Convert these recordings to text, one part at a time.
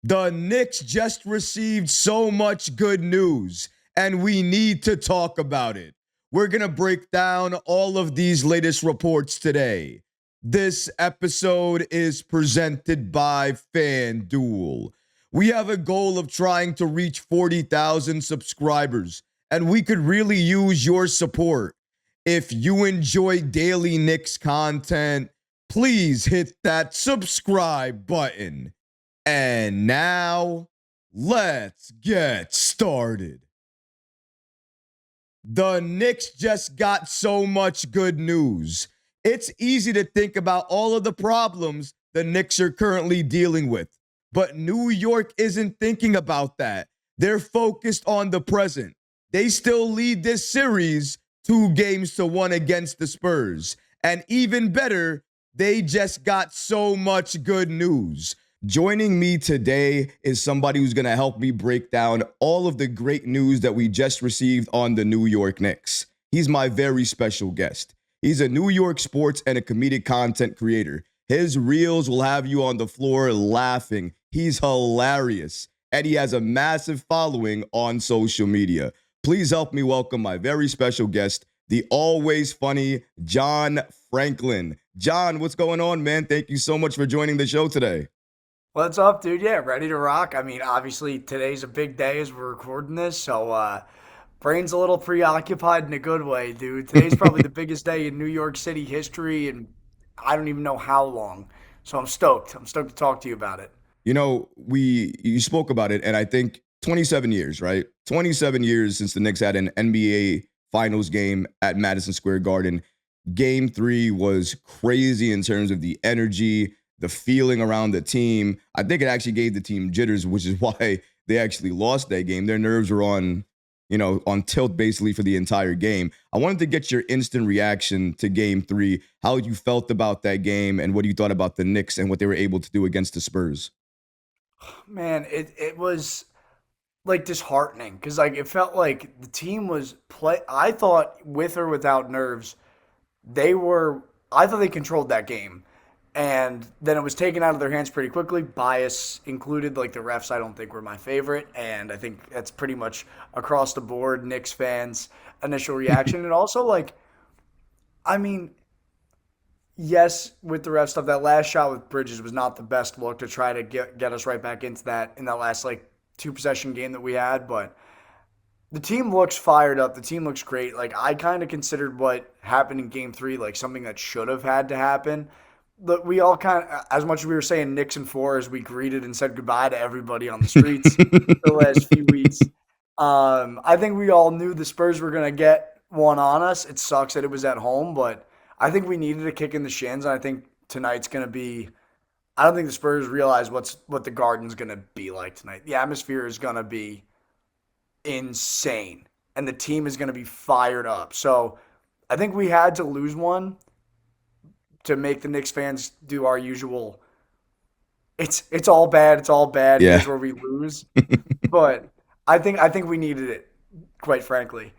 The Knicks just received so much good news, and we need to talk about it. We're going to break down all of these latest reports today. This episode is presented by FanDuel. We have a goal of trying to reach 40,000 subscribers, and we could really use your support. If you enjoy daily Knicks content, please hit that subscribe button. And now, let's get started. The Knicks just got so much good news. It's easy to think about all of the problems the Knicks are currently dealing with, but New York isn't thinking about that. They're focused on the present. They still lead this series 2-1 against the Spurs. And even better, they just got so much good news. Joining me today is somebody who's going to help me break down all of the great news that we just received on the New York Knicks. He's my very special guest. He's a New York sports and a comedic content creator. His reels will have you on the floor laughing. He's hilarious, and he has a massive following on social media. Please help me welcome my very special guest, the always funny John Franklin. John, what's going on, man? Thank you so much for joining the show today. What's up, dude? Yeah, ready to rock. I mean, obviously today's a big day as we're recording this, so brain's a little preoccupied in a good way, dude. Today's probably the biggest day in New York City history, and I don't even know how long. So I'm stoked. I'm stoked to talk to you about it. You spoke about it, and I think 27 years, right? 27 years since the Knicks had an NBA Finals game at Madison Square Garden. Game 3 was crazy in terms of the energy, the feeling around the team. I think it actually gave the team jitters, which is why they actually lost that game. Their nerves were on tilt basically for the entire game. I wanted to get your instant reaction to game 3, how you felt about that game and what you thought about the Knicks and what they were able to do against the Spurs. Man, it was like disheartening because like it felt like the team was play. I thought with or without nerves, they were. I thought they controlled that game, and then it was taken out of their hands pretty quickly. Bias included, like the refs, I don't think were my favorite, and I think that's pretty much across the board. Knicks fans' initial reaction, and also like, I mean, yes, with the ref stuff, that last shot with Bridges was not the best look to try to get us right back into that in that last like two possession game that we had, but the team looks fired up. The team looks great. Like I kind of considered what happened in Game 3 like something that should have had to happen. But we all kind of, as much as we were saying Knicks and four, as we greeted and said goodbye to everybody on the streets the last few weeks. I think we all knew the Spurs were going to get one on us. It sucks that it was at home, but I think we needed a kick in the shins. And I think tonight's going to be. I don't think the Spurs realize what the Garden's going to be like tonight. The atmosphere is going to be insane, and the team is going to be fired up. So I think we had to lose one to make the Knicks fans do our usual. It's all bad. It's all bad. Yeah. Here's where we lose. But I think we needed it, quite frankly.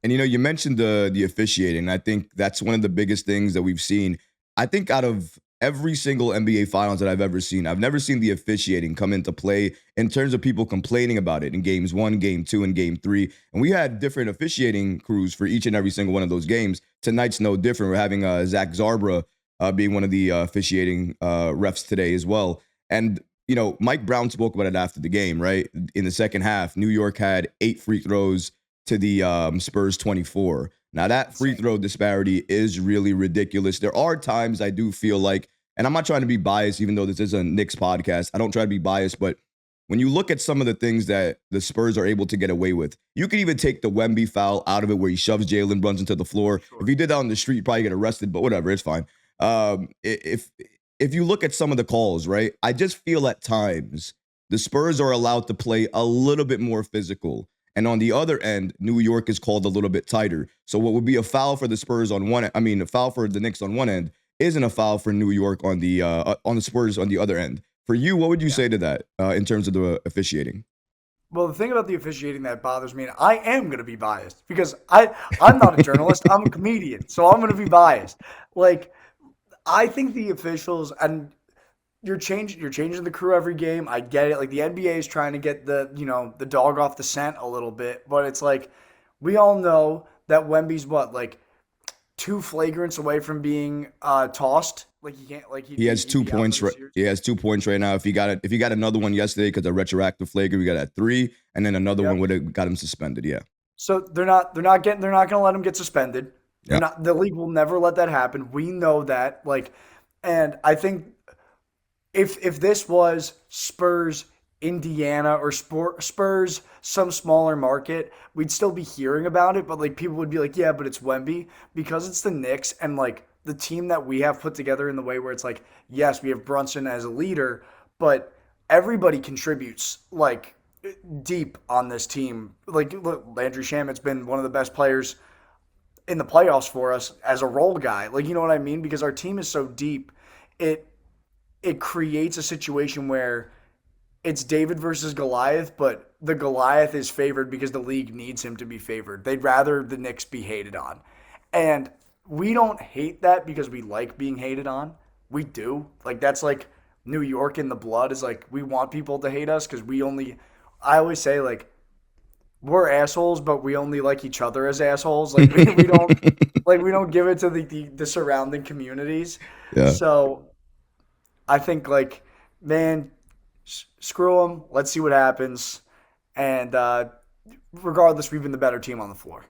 And you mentioned the officiating. I think that's one of the biggest things that we've seen. I think out of every single NBA Finals that I've ever seen, I've never seen the officiating come into play in terms of people complaining about it in games 1, game 2, and game 3. And we had different officiating crews for each and every single one of those games. Tonight's no different. We're having Zach Zarbra being one of the officiating refs today as well. And Mike Brown spoke about it after the game, right? In the second half, New York had 8 free throws to the Spurs 24. Now, that free throw disparity is really ridiculous. There are times I do feel like, and I'm not trying to be biased, even though this is a Knicks podcast. I don't try to be biased, but when you look at some of the things that the Spurs are able to get away with, you could even take the Wemby foul out of it where he shoves Jalen Brunson to the floor. Sure. If he did that on the street, he'd probably get arrested, but whatever, it's fine. If you look at some of the calls, right, I just feel at times the Spurs are allowed to play a little bit more physical. And on the other end, New York is called a little bit tighter. So what would be a foul for the Spurs on one, a foul for the Knicks on one end isn't a foul for New York on the Spurs on the other end. For you, what would you say to that in terms of the officiating? Well, the thing about the officiating that bothers me, and I am going to be biased because I'm not a journalist. I'm a comedian, so I'm going to be biased. Like, I think the officials, and you're changing the crew every game. I get it. Like the NBA is trying to get the dog off the scent a little bit, but it's like we all know that Wemby's what like two flagrants away from being tossed. Like he can't like He has he'd two be out for points. the series. He has 2 points right now. If he got another one yesterday because of retroactive flagrant, we got at 3, and then another one Yep. would have got him suspended. Yeah, So they're not going to let him get suspended. They're yeah. not the league will never let that happen. We know that. Like, and I think if this was Spurs, Indiana, or Spurs, some smaller market, we'd still be hearing about it. But like people would be like, yeah, but it's Wemby because it's the Knicks and like the team that we have put together in the way where it's like, yes, we have Brunson as a leader, but everybody contributes like deep on this team. Like look, Landry Shamit's been one of the best players in the playoffs for us as a role guy. Like you know what I mean? Because our team is so deep, it it creates a situation where it's David versus Goliath, but the Goliath is favored because the league needs him to be favored. They'd rather the Knicks be hated on. And we don't hate that because we like being hated on. We do. Like that's like New York in the blood is like we want people to hate us because I always say like we're assholes, but we only like each other as assholes. Like we don't give it to the surrounding communities. Yeah. So I think like, man, screw them. Let's see what happens. And regardless, we've been the better team on the floor.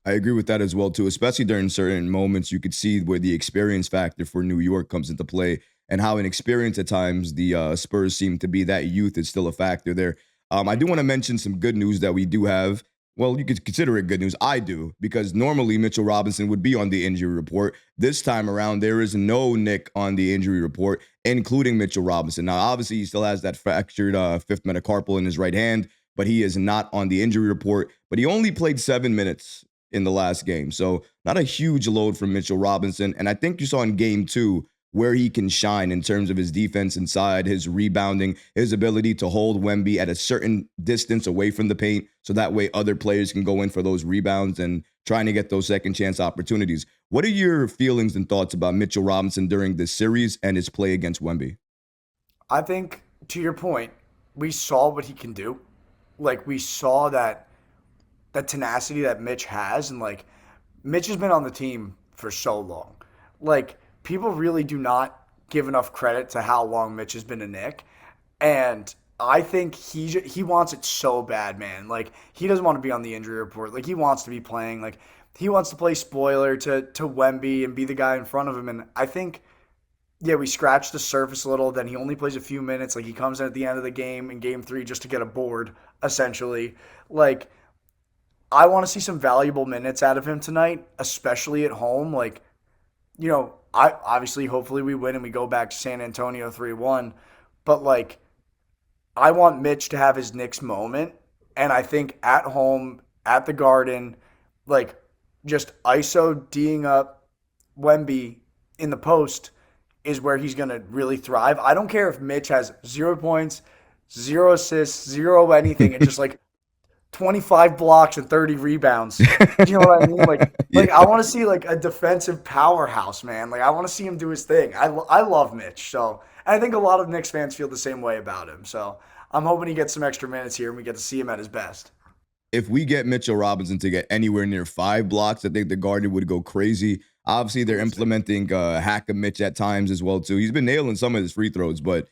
I agree with that as well too. Especially during certain moments, you could see where the experience factor for New York comes into play, and how inexperienced at times the Spurs seem to be. That youth is still a factor there. I do want to mention some good news that we do have. Well, you could consider it good news. I do, because normally Mitchell Robinson would be on the injury report. This time around, there is no Nick on the injury report, including Mitchell Robinson. Now, obviously, he still has that fractured fifth metacarpal in his right hand, but he is not on the injury report. But he only played 7 minutes in the last game. So not a huge load from Mitchell Robinson. And I think you saw in game 2 where he can shine in terms of his defense inside, his rebounding, his ability to hold Wemby at a certain distance away from the paint, so that way other players can go in for those rebounds and trying to get those second chance opportunities. What are your feelings and thoughts about Mitchell Robinson during this series and his play against Wemby? I think to your point, we saw what he can do. Like we saw that tenacity that Mitch has, and like Mitch has been on the team for so long. Like people really do not give enough credit to how long Mitch has been a Nick, and I think he wants it so bad, man. Like he doesn't want to be on the injury report. Like he wants to be playing. Like he wants to play spoiler to Wemby and be the guy in front of him. And I think yeah, we scratched the surface a little. Then he only plays a few minutes. Like he comes in at the end of the game in game 3 just to get a board, essentially. Like I want to see some valuable minutes out of him tonight, especially at home. Like, I obviously hopefully we win and we go back to San Antonio 3-1, but like I want Mitch to have his Knicks moment, and I think at home at the Garden, like just ISO D'ing up Wemby in the post is where he's going to really thrive. I don't care if Mitch has 0 points, zero assists, zero anything, and just like 25 blocks and 30 rebounds. Do you know what I mean? Like Yeah. I want to see like a defensive powerhouse, man. Like I want to see him do his thing. I love Mitch. So, and I think a lot of Knicks fans feel the same way about him. So, I'm hoping he gets some extra minutes here and we get to see him at his best. If we get Mitchell Robinson to get anywhere near 5 blocks, I think the Garden would go crazy. Obviously, they're We'll see. implementing Hack a Mitch at times as well too. He's been nailing some of his free throws, but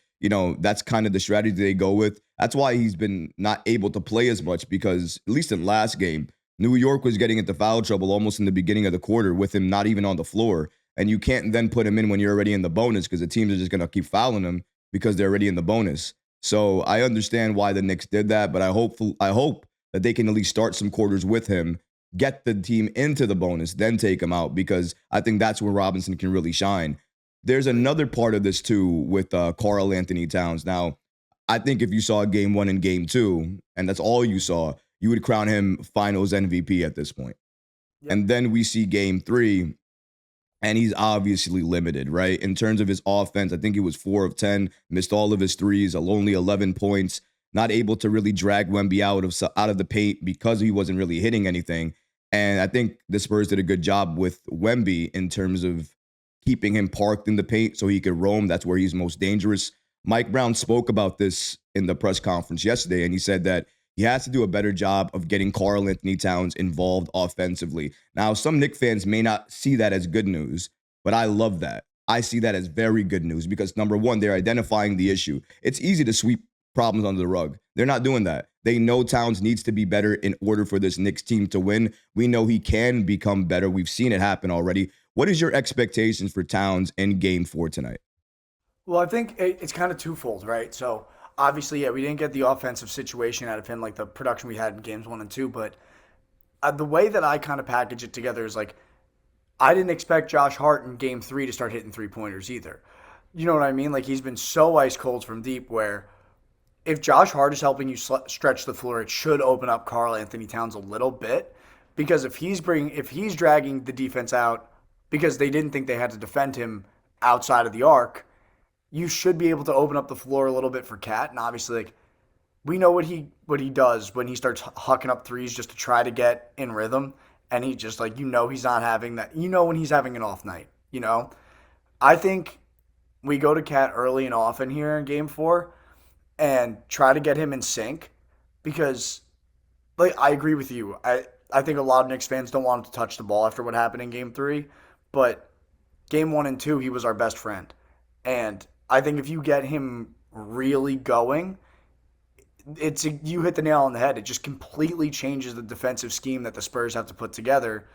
that's kind of the strategy they go with. That's why he's been not able to play as much, because at least in last game, New York was getting into foul trouble almost in the beginning of the quarter with him not even on the floor. And you can't then put him in when you're already in the bonus, because the teams are just going to keep fouling him because they're already in the bonus. So I understand why the Knicks did that, but I hope that they can at least start some quarters with him, get the team into the bonus, then take him out, because I think that's where Robinson can really shine. There's another part of this too with Karl-Anthony Towns. Now, I think if you saw game 1 and game 2, and that's all you saw, you would crown him Finals MVP at this point. Yep. And then we see game 3, and he's obviously limited, right? In terms of his offense, I think he was 4 of 10, missed all of his threes, only 11 points, not able to really drag Wemby out of the paint because he wasn't really hitting anything. And I think the Spurs did a good job with Wemby in terms of keeping him parked in the paint so he could roam. That's where he's most dangerous. Mike Brown spoke about this in the press conference yesterday, and he said that he has to do a better job of getting Karl-Anthony Towns involved offensively. Now, some Knicks fans may not see that as good news, but I love that. I see that as very good news because, number one, they're identifying the issue. It's easy to sweep problems under the rug. They're not doing that. They know Towns needs to be better in order for this Knicks team to win. We know he can become better. We've seen it happen already. What is your expectations for Towns in Game 4 tonight? Well, I think it's kind of twofold, right? So obviously, yeah, we didn't get the offensive situation out of him like the production we had in games 1 and 2, but the way that I kind of package it together is like I didn't expect Josh Hart in Game 3 to start hitting three-pointers either. You know what I mean? Like he's been so ice cold from deep where if Josh Hart is helping you stretch the floor, it should open up Karl-Anthony Towns a little bit because if he's dragging the defense out because they didn't think they had to defend him outside of the arc, you should be able to open up the floor a little bit for Cat. And obviously, like we know what he does when he starts hucking up threes just to try to get in rhythm, and he just like he's not having that. When he's having an off night. I think we go to Cat early and often here in Game 4 and try to get him in sync because, like, I agree with you. I think a lot of Knicks fans don't want him to touch the ball after what happened in Game 3, but Game 1 and 2 he was our best friend, and I think if you get him really going, you hit the nail on the head. It just completely changes the defensive scheme that the Spurs have to put together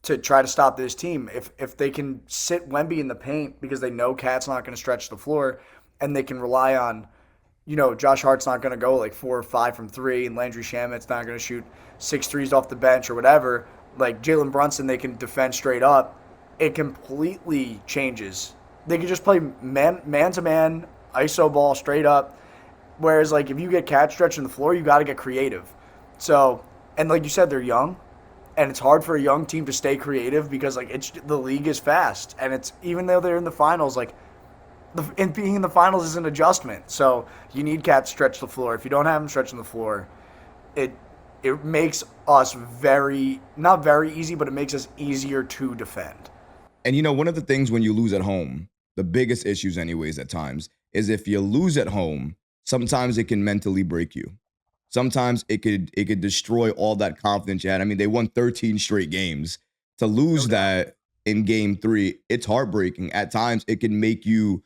to try to stop this team. If they can sit Wemby in the paint because they know Cat's not going to stretch the floor, and they can rely on, Josh Hart's not going to go like 4 or 5 from 3, and Landry Shamet's not going to shoot 6 threes off the bench or whatever. Like Jalen Brunson, they can defend straight up. It completely changes. They can just play man-to-man, iso ball straight up. Whereas, like, if you get Cat stretching the floor, you got to get creative. So, and like you said, they're young, and it's hard for a young team to stay creative because, like, the league is fast, and it's even though they're in the finals, like, being in the finals is an adjustment. So you need Cat to stretch the floor. If you don't have him stretching the floor, it makes us not very easy, but it makes us easier to defend. And one of the things when you lose at home, the biggest issues anyways at times, is if you lose at home, sometimes it can mentally break you. Sometimes it could destroy all that confidence you had. I mean, they won 13 straight games. To lose that in Game 3, it's heartbreaking. At times, it can make you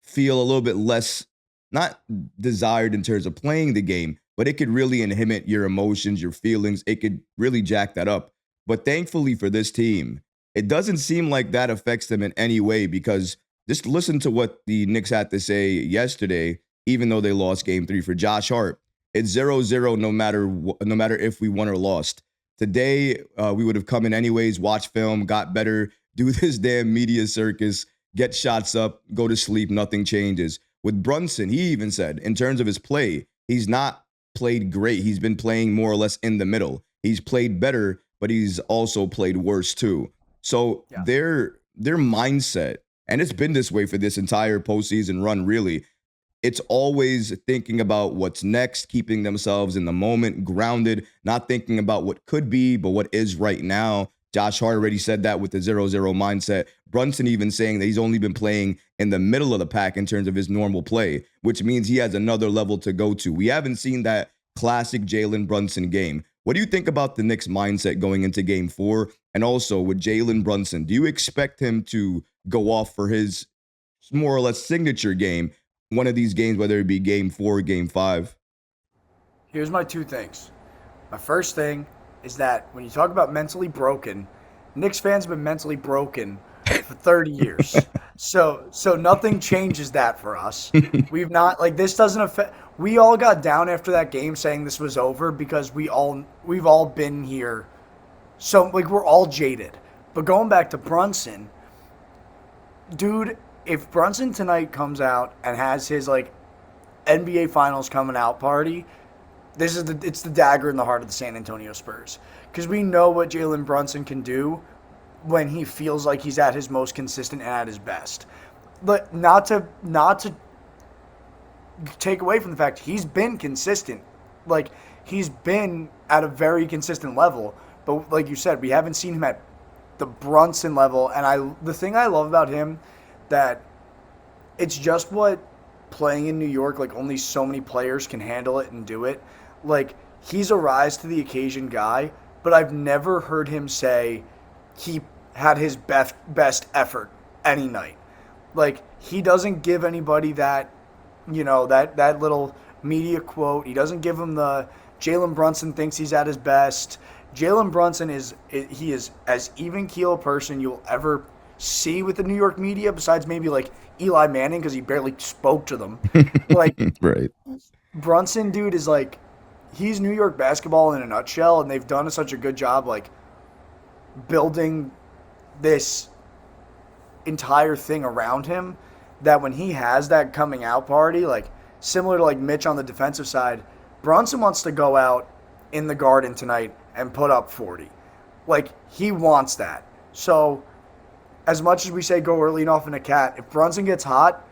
feel a little bit less, not desired in terms of playing the game, but it could really inhibit your emotions, your feelings. It could really jack that up. But thankfully for this team, it doesn't seem like that affects them in any way because just listen to what the Knicks had to say yesterday, even though they lost Game 3 for Josh Hart. It's 0-0 no matter if we won or lost. Today, we would have come in anyways, watch film, got better, do this damn media circus, get shots up, go to sleep, nothing changes. With Brunson, he even said, in terms of his play, he's not played great. He's been playing more or less in the middle. He's played better, but he's also played worse too. So their mindset, and it's been this way for this entire postseason run, really, it's always thinking about what's next, keeping themselves in the moment, grounded, not thinking about what could be, but what is right now. Josh Hart already said that with the 0-0 mindset. Brunson even saying that he's only been playing in the middle of the pack in terms of his normal play, which means he has another level to go to. We haven't seen that classic Jalen Brunson game. What do you think about the Knicks' mindset going into Game 4? And also with Jalen Brunson, do you expect him to go off for his more or less signature game, one of these games, whether it be Game 4 or Game 5? Here's my 2 things. My first thing is that when you talk about mentally broken, Knicks fans have been mentally broken for 30 years. So nothing changes that for us. We've not, like, this doesn't affect. We all got down after that game saying this was over because we've all been here. So, like, we're all jaded. But going back to Brunson, dude, if Brunson tonight comes out and has his, like, NBA Finals coming out party, it's the dagger in the heart of the San Antonio Spurs. Because we know what Jalen Brunson can do when he feels like he's at his most consistent and at his best. But not to take away from the fact he's been consistent. Like, he's been at a very consistent level. But like you said, we haven't seen him at the Brunson level. And the thing I love about him that it's just what playing in New York, like only so many players can handle it and do it. Like he's a rise to the occasion guy, but I've never heard him say he had his best effort any night. Like he doesn't give anybody that, that little media quote. He doesn't give him the Jalen Brunson thinks he's at his best. Jalen Brunson is as even keel a person you'll ever see with the New York media, besides maybe like Eli Manning because he barely spoke to them. Like Right. Brunson, dude, is like he's New York basketball in a nutshell, and they've done such a good job like building this entire thing around him that when he has that coming out party, like similar to like Mitch on the defensive side, Brunson wants to go out in the Garden tonight and put up 40. Like he wants that. So as much as we say go early and often a cat, if Brunson gets hot,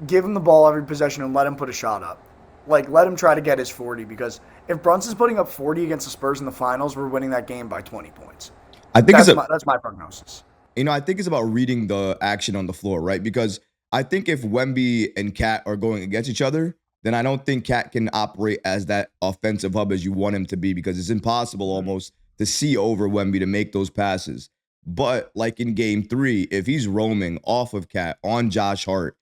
give him the ball every possession and let him put a shot up. Like, let him try to get his 40 because if Brunson's putting up 40 against the Spurs in the finals, we're winning that game by 20 points. I think That's my prognosis. I think it's about reading the action on the floor, right? Because I think if Wemby and Cat are going against each other, then I don't think Cat can operate as that offensive hub as you want him to be because it's impossible almost to see over Wemby to make those passes. But like in game 3, if he's roaming off of Cat on Josh Hart,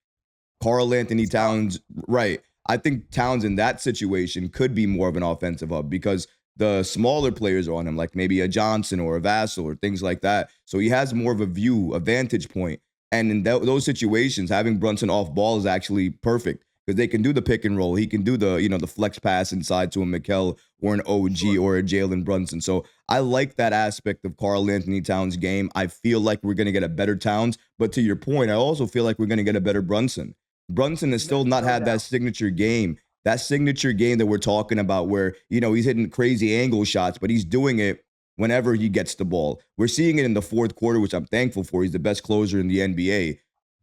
Karl-Anthony Towns, right. I think Towns in that situation could be more of an offensive hub because the smaller players are on him, like maybe a Johnson or a Vassell or things like that. So he has more of a vantage point. And in those situations, having Brunson off ball is actually perfect because they can do the pick and roll. He can do the flex pass inside to a Mikal or an OG or a Jalen Brunson. So I like that aspect of Karl-Anthony Towns' game. I feel like we're going to get a better Towns. But to your point, I also feel like we're going to get a better Brunson. Brunson has still not had that signature game. That signature game that we're talking about where, he's hitting crazy angle shots, but he's doing it whenever he gets the ball. We're seeing it in the fourth quarter, which I'm thankful for. He's the best closer in the NBA.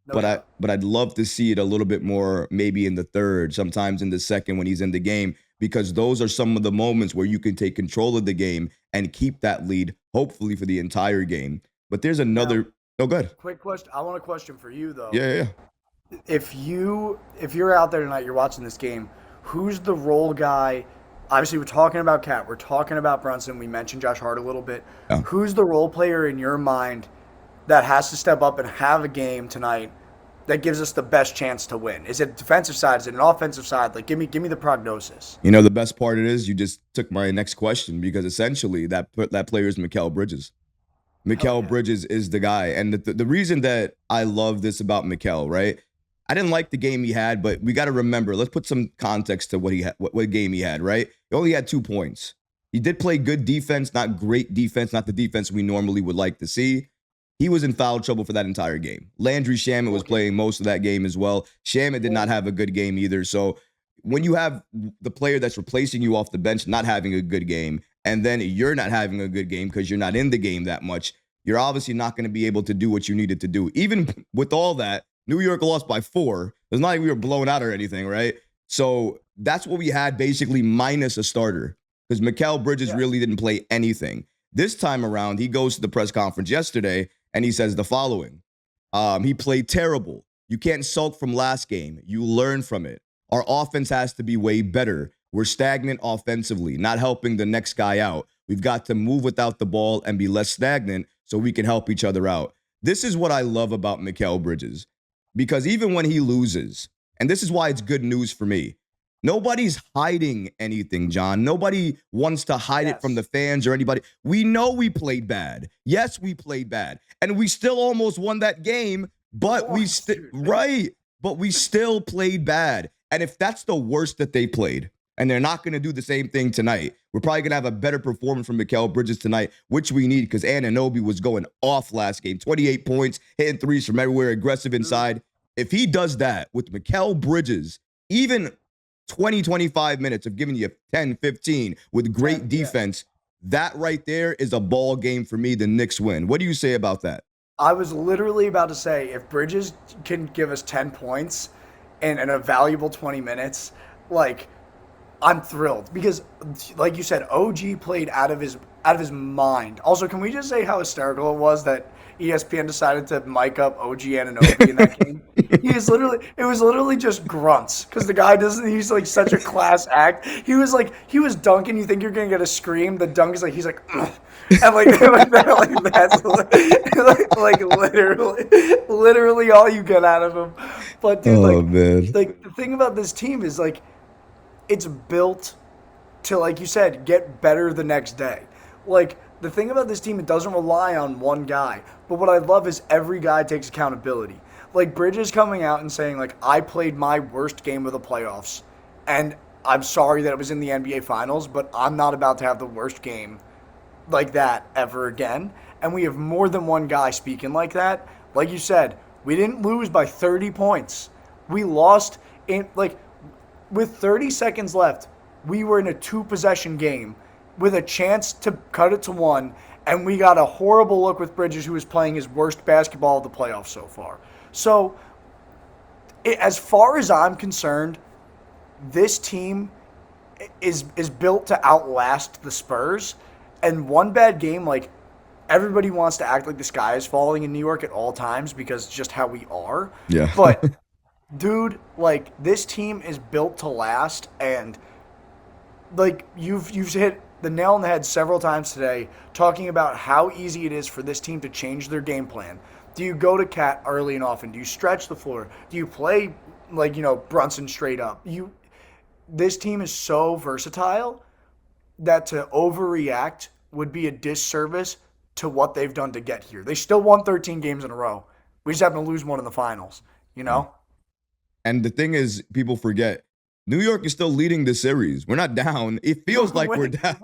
But I'd love to see it a little bit more maybe in the third, sometimes in the second when he's in the game, because those are some of the moments where you can take control of the game and keep that lead, hopefully for the entire game. But there's another good. Quick question. I want a question for you though. Yeah. If you're out there tonight, you're watching this game, who's the role guy? Obviously, we're talking about Cat. We're talking about Brunson. We mentioned Josh Hart a little bit. Yeah. Who's the role player in your mind that has to step up and have a game tonight that gives us the best chance to win? Is it defensive side? Is it an offensive side? Like, give me the prognosis. The best part of it is you just took my next question because essentially that player is Mikal Bridges. Mikal Bridges is the guy. And the reason that I love this about Mikal, right? I didn't like the game he had, but we got to remember, let's put some context to what game he had, right? He only had 2 points. He did play good defense, not great defense, not the defense we normally would like to see. He was in foul trouble for that entire game. Landry Shamet was playing most of that game as well. Shamet did not have a good game either. So when you have the player that's replacing you off the bench not having a good game, and then you're not having a good game because you're not in the game that much, you're obviously not going to be able to do what you needed to do. Even with all that, New York lost by 4. It's not like we were blown out or anything, right? So that's what we had basically minus a starter because Mikal Bridges really didn't play anything. This time around, he goes to the press conference yesterday and he says the following. He played terrible. You can't sulk from last game. You learn from it. Our offense has to be way better. We're stagnant offensively, not helping the next guy out. We've got to move without the ball and be less stagnant so we can help each other out. This is what I love about Mikal Bridges. Because even when he loses, and this is why it's good news for me, nobody's hiding anything, John. Nobody wants to hide it from the fans or anybody. We know we played bad. Yes, we played bad. And we still almost won that game, but we still played bad. And if that's the worst that they played, and they're not going to do the same thing tonight, we're probably going to have a better performance from Mikal Bridges tonight, which we need because Anunoby was going off last game. 28 points, hitting threes from everywhere, aggressive inside. If he does that with Mikal Bridges, even 20, 25 minutes of giving you 10, 15 with great defense, that right there is a ball game for me. The Knicks win. What do you say about that? I was literally about to say, if Bridges can give us 10 points in a valuable 20 minutes, like, I'm thrilled because, like you said, OG played out of his out of his mind. Also, can we just say how hysterical it was that ESPN decided to mic up OG Anunoby in that game? It was literally just grunts because the guy doesn't, he's like such a class act. He was dunking. You think you're going to get a scream. The dunk is like, he's like, ugh. And like that's literally all you get out of him. But dude, Oh man. like the thing about this team is like, it's built to, like you said, get better the next day. Like, the thing about this team, it doesn't rely on one guy. But what I love is every guy takes accountability. Like, Bridges coming out and saying, like, I played my worst game of the playoffs. And I'm sorry that it was in the NBA Finals, but I'm not about to have the worst game like that ever again. And we have more than one guy speaking like that. Like you said, we didn't lose by 30 points. We lost in, like, with 30 seconds left, we were in a 2-possession game with a chance to cut it to 1, and we got a horrible look with Bridges, who was playing his worst basketball of the playoffs so far. So, as far as I'm concerned, this team is built to outlast the Spurs, and one bad game, like, everybody wants to act like the sky is falling in New York at all times because it's just how we are. Yeah. But, dude, like, this team is built to last, and like you've hit the nail on the head several times today, talking about how easy it is for this team to change their game plan. Do you go to Cat early and often? Do you stretch the floor? Do you play like, Brunson straight up? This team is so versatile that to overreact would be a disservice to what they've done to get here. They still won 13 games in a row. We just happen to lose one in the finals, you know? And the thing is, people forget New York is still leading the series. We're not down. It feels like we're down,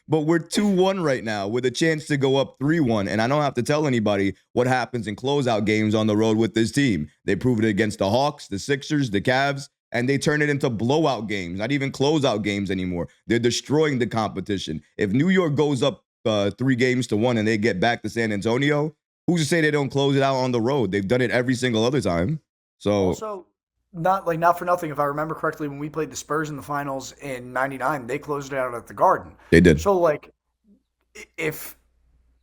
but we're 2-1 right now with a chance to go up 3-1. And I don't have to tell anybody what happens in closeout games on the road with this team. They proved it against the Hawks, the Sixers, the Cavs, and they turn it into blowout games, not even closeout games anymore. They're destroying the competition. If New York goes up 3-1 and they get back to San Antonio, who's to say they don't close it out on the road? They've done it every single other time. So also, not for nothing, if I remember correctly, when we played the Spurs in the finals in '99, they closed it out at the Garden. they did. So like, if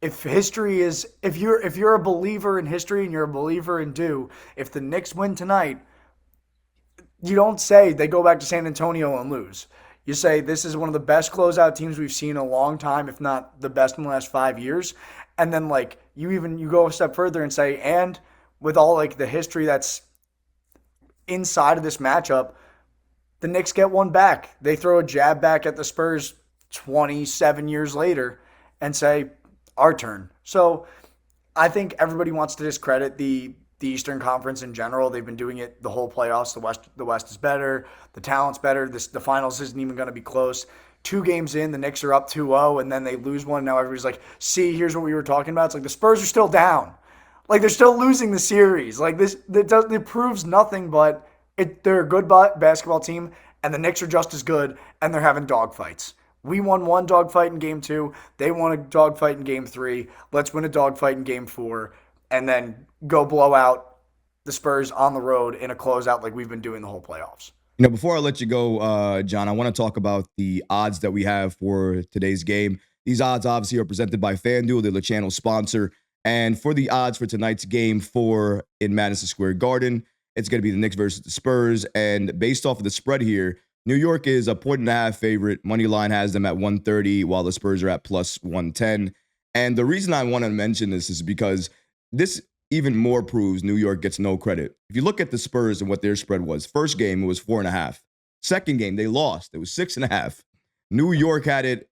history is, if you're a believer in history and you're a believer in if the Knicks win tonight, you don't say they go back to San Antonio and lose. You say this is one of the best closeout teams we've seen in a long time, if not the best in the last 5 years. And then like you go a step further and say, and with all like the history that's inside of this matchup, the Knicks get one back. They throw a jab back at the Spurs 27 years later and say, our turn. So I think everybody wants to discredit the Eastern Conference in general. They've been doing it the whole playoffs. The West is better. The talent's better. The finals isn't even going to be close. 2 games in, the Knicks are up 2-0, and then they lose one. Now everybody's like, see, here's what we were talking about. It's like the Spurs are still down. Like, they're still losing the series. Like, it proves nothing, but they're a good basketball team, and the Knicks are just as good, and they're having dogfights. We won one dogfight in Game 2. They won a dogfight in Game 3. Let's win a dogfight in Game 4, and then go blow out the Spurs on the road in a closeout like we've been doing the whole playoffs. Before I let you go, John, I want to talk about the odds that we have for today's game. These odds obviously are presented by FanDuel. They're the channel sponsor. And for the odds for tonight's game 4 in Madison Square Garden, it's going to be the Knicks versus the Spurs. And based off of the spread here, New York is a 1.5 favorite. Money line has them at 130, while the Spurs are at plus 110. And the reason I want to mention this is because this even more proves New York gets no credit. If you look at the Spurs and what their spread was, first game, it was 4.5. Second game, they lost. It was 6.5. New York had it,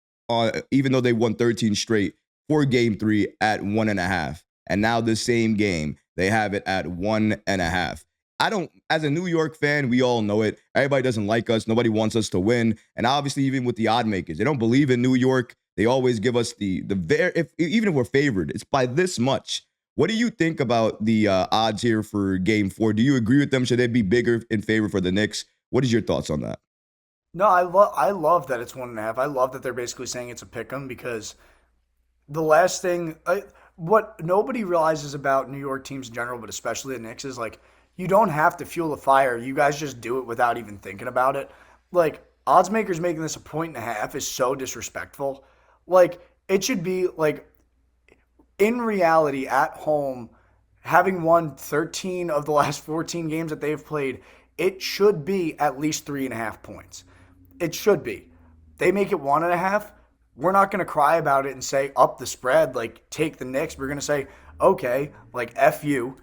even though they won 13 straight, for game 3 at 1.5. And now the same game, they have it at 1.5. As a New York fan, we all know it. Everybody doesn't like us. Nobody wants us to win. And obviously, even with the odd makers, they don't believe in New York. They always give us even if we're favored, it's by this much. What do you think about the odds here for game 4? Do you agree with them? Should they be bigger in favor for the Knicks? What is your thoughts on that? No, I love that it's 1.5. I love that they're basically saying it's a pick 'em, because the last thing, what nobody realizes about New York teams in general, but especially the Knicks, is like, you don't have to fuel the fire. You guys just do it without even thinking about it. Like, odds makers making this a 1.5 is so disrespectful. Like, It should be like, in reality, at home, having won 13 of the last 14 games that they've played, it should be at least 3.5 points. It should be. They make it 1.5. We're not going to cry about it and say up the spread, like take the Knicks. We're going to say, okay, like F you,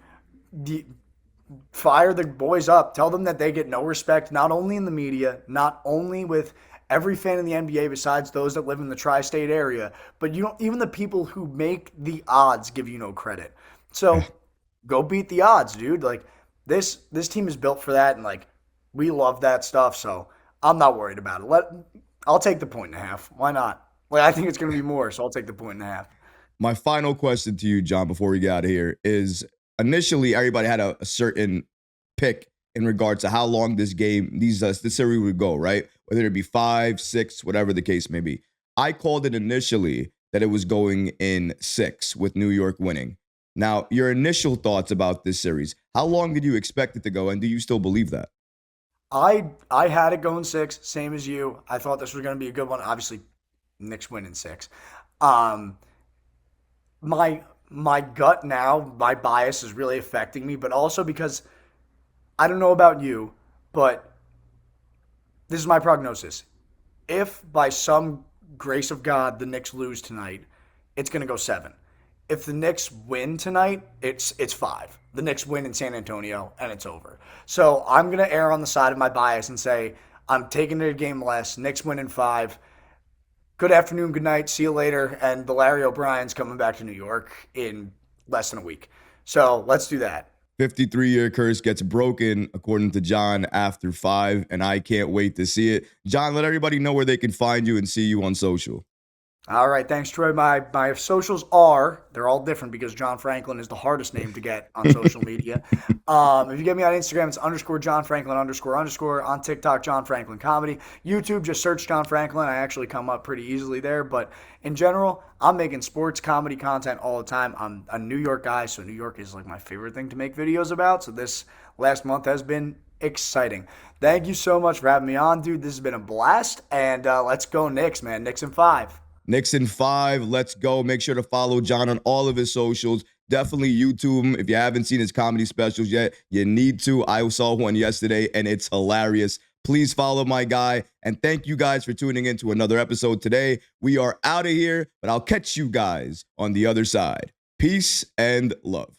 fire the boys up. Tell them that they get no respect, not only in the media, not only with every fan in the NBA besides those that live in the tri-state area, but you don't, even the people who make the odds give you no credit. So go beat the odds, dude. Like this team is built for that, and like we love that stuff. So I'm not worried about it. I'll take the 1.5. Why not? Like I think it's going to be more, so I'll take the 1.5. My final question to you, John, before we get out of here is initially everybody had a certain pick in regards to how long this series would go, right? Whether it be 5, 6, whatever the case may be. I called it initially that it was going in 6 with New York winning. Now, your initial thoughts about this series, how long did you expect it to go, and do you still believe that? I had it going 6, same as you. I thought this was going to be a good one. Obviously, Knicks win in 6. Um, my gut now, my bias is really affecting me, but also because I don't know about you, but this is my prognosis. If by some grace of God the Knicks lose tonight, it's going to go 7. If the Knicks win tonight, it's 5. The Knicks win in San Antonio and it's over. So I'm going to err on the side of my bias and say I'm taking it a game less. Knicks win in 5. Good afternoon, good night, see you later. And the Larry O'Brien's coming back to New York in less than a week. So let's do that. 53-year curse gets broken, according to John, after 5, and I can't wait to see it. John, let everybody know where they can find you and see you on social. All right, thanks, Troy. My socials they're all different because John Franklin is the hardest name to get on social media. If you get me on Instagram, it's _John Franklin __. On TikTok, John Franklin Comedy. YouTube, just search John Franklin. I actually come up pretty easily there. But in general, I'm making sports comedy content all the time. I'm a New York guy, so New York is like my favorite thing to make videos about. So this last month has been exciting. Thank you so much for having me on, dude. This has been a blast. And let's go Knicks, man. Knicks in 5. Knicks in 5. Let's go. Make sure to follow John on all of his socials. Definitely YouTube him. If you haven't seen his comedy specials yet, you need to. I saw one yesterday, and it's hilarious. Please follow my guy. And thank you guys for tuning in to another episode today. We are out of here, but I'll catch you guys on the other side. Peace and love.